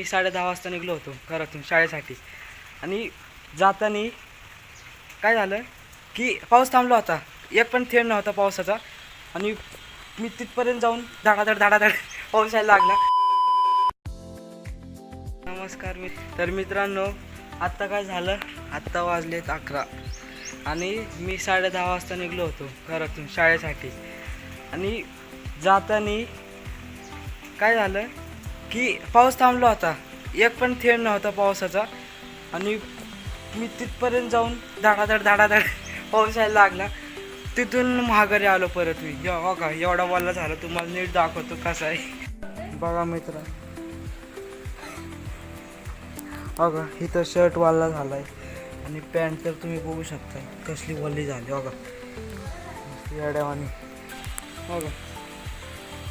10:30 वाजता निघलो होतो घरातून शाळेसाठी. आणि जाताना काय झालं की पाऊस थांबला होता, एक पण थेंब नव्हता पावसाचा. आणि मी तिथपर्यंत जाऊन धडाधड पाऊस यायला लागला. नमस्कार मित्रांनो, आत्ता काय झालं, आत्ता वाजलेत 11 आणि मी 10:30 वाजता निघलो होतो घरातून शाळेसाठी. आणि जाताना काय झालं की पाऊस थांबला होता, एक पण थेंब नव्हता पावसाचा. आणि मी तिथपर्यंत जाऊन धडाधड पाऊस यायला लागला. तिथून माघारी आलो परत. मी बघा एवढा वल्ला झाला, तुम्हाला नीट दाखवतो कसा आहे. बघा मित्र, बघा इथं शर्ट वाला झालाय आणि पॅन्ट तर तुम्ही बघू शकता कसली वल्ली झाली. बघा येड्यावानी, बघा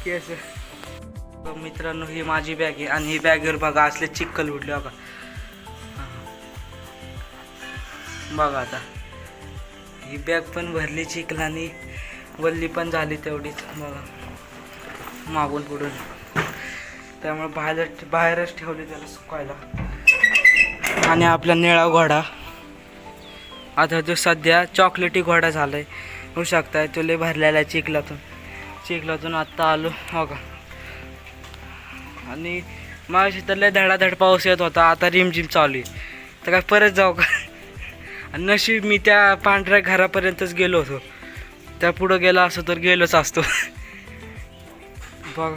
केस. मित्रांनो, ही माझी बॅग आहे आणि ही बॅगवर बघा असले चिखल उडले. बघा बघा आता ही बॅग पण भरली चिखलानी, वल्ली पण झाली तेवढीच. बघा मागून पुढून, त्यामुळे बाहेरच ठेवली त्याला सुकायला. आणि आपला निळा घोडा आता जो सध्या चॉकलेटी घोडा झालाय, होऊ शकताय तो लय भरलेला चिखलातून आत्ता आलो. बघा आणि माझ्या तर लय धडाधड पाऊस येत होता, आता रिमझिम चालू आहे. तर काय परत जाऊ का? आणि नशीब मी त्या पांढऱ्या घरापर्यंतच गेलो होतो, त्या पुढं गेला असतो तर गेलोच असतो. बघा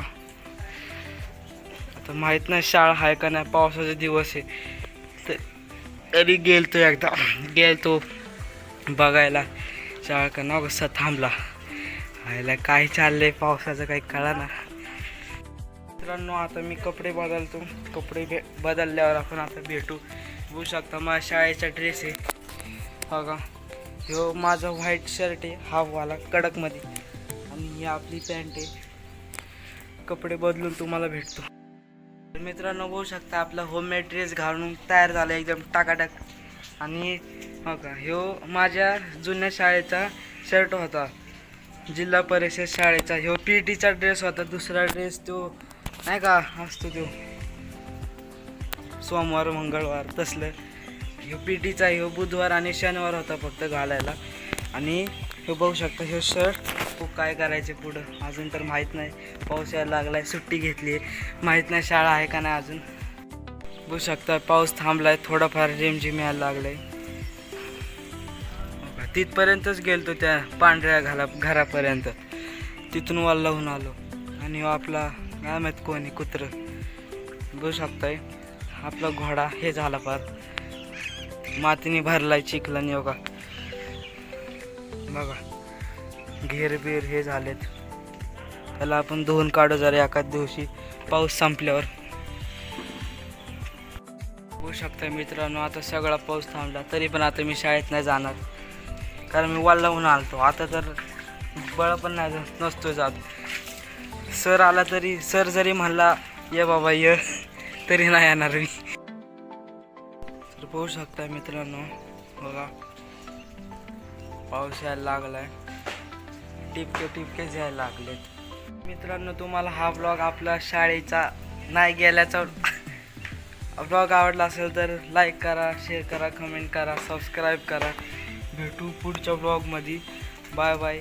आता माहीत नाही शाळा आहे का नाही, पावसाचा दिवस आहे. तरी गेलतो बघायला शाळा का ना, कसा थांबला. आयला काय चाललंय पावसाचं काही कळा ना. मित्रांनो, आता मी कपडे बदलतो. कपडे बदलल्यावर आपण आता भेटू. बघू शकता माझ्या शाळेचा ड्रेस आहे. बघा ह्यो माझा व्हाईट शर्ट आहे हाफवाला कडकमध्ये, आणि ही आपली पॅन्ट आहे. कपडे बदलून तुम्हाला भेटतो. मित्रांनो, बघू शकता आपला होममेड ड्रेस घालून तयार झाला एकदम टाकाटाक. आणि बघा ह्यो माझ्या जुन्या शाळेचा शर्ट होता, जिल्हा परिषद शाळेचा. ह्यो PT चा ड्रेस होता. दुसरा ड्रेस तो नाही का असतो तो सोमवार मंगळवार तसलं. ह्यो PT चा, ह्यो बुधवार आणि शनिवार होता फक्त घालायला. आणि हे बघू शकता ह्यो शर्ट. तो काय करायचे पुढं अजून तर माहीत नाही. पाऊस यायला लागलाय, सुट्टी घेतली आहे, माहीत नाही शाळा आहे का नाही अजून. बघू शकता पाऊस थांबलाय, थोडाफार रिमझिम यायला लागलाय. तिथपर्यंतच गेलतो त्या पांढऱ्या घरापर्यंत, तिथून वल्लाहून आलो. आणि आपला काय माहीत कोणी कुत्रं. बघू शकताय आपला घोडा हे झाला फार मातीने भरलाय चिखलाने. बघा घेर बीर हे झालेत, त्याला आपण धुवून काढू जरा एखाद दिवशी पाऊस संपल्यावर. बघू शकता मित्रांनो, आता सगळा पाऊस थांबला, तरी पण आता मी शाळेत नाही जाणार, कारण मी वल्लाहून आलतो. आता तर बळ पण नाही नसतो जात. सर आला तरी, सर जरी म्हणला ये बाबा ये, तरी नाही येणार मी. तर बघू शकता मित्रांनो, बघा पाऊस यायला लागलाय, टिपके यायला लागलेत. मित्रांनो, तुम्हाला हा ब्लॉग आपला शाळेचा नाही गेल्याचा ब्लॉग आवडला असेल तर लाईक करा, शेअर करा, कमेंट करा, सबस्क्राईब करा. भेटू पुढच्या ब्लॉगमध्ये. Bye bye.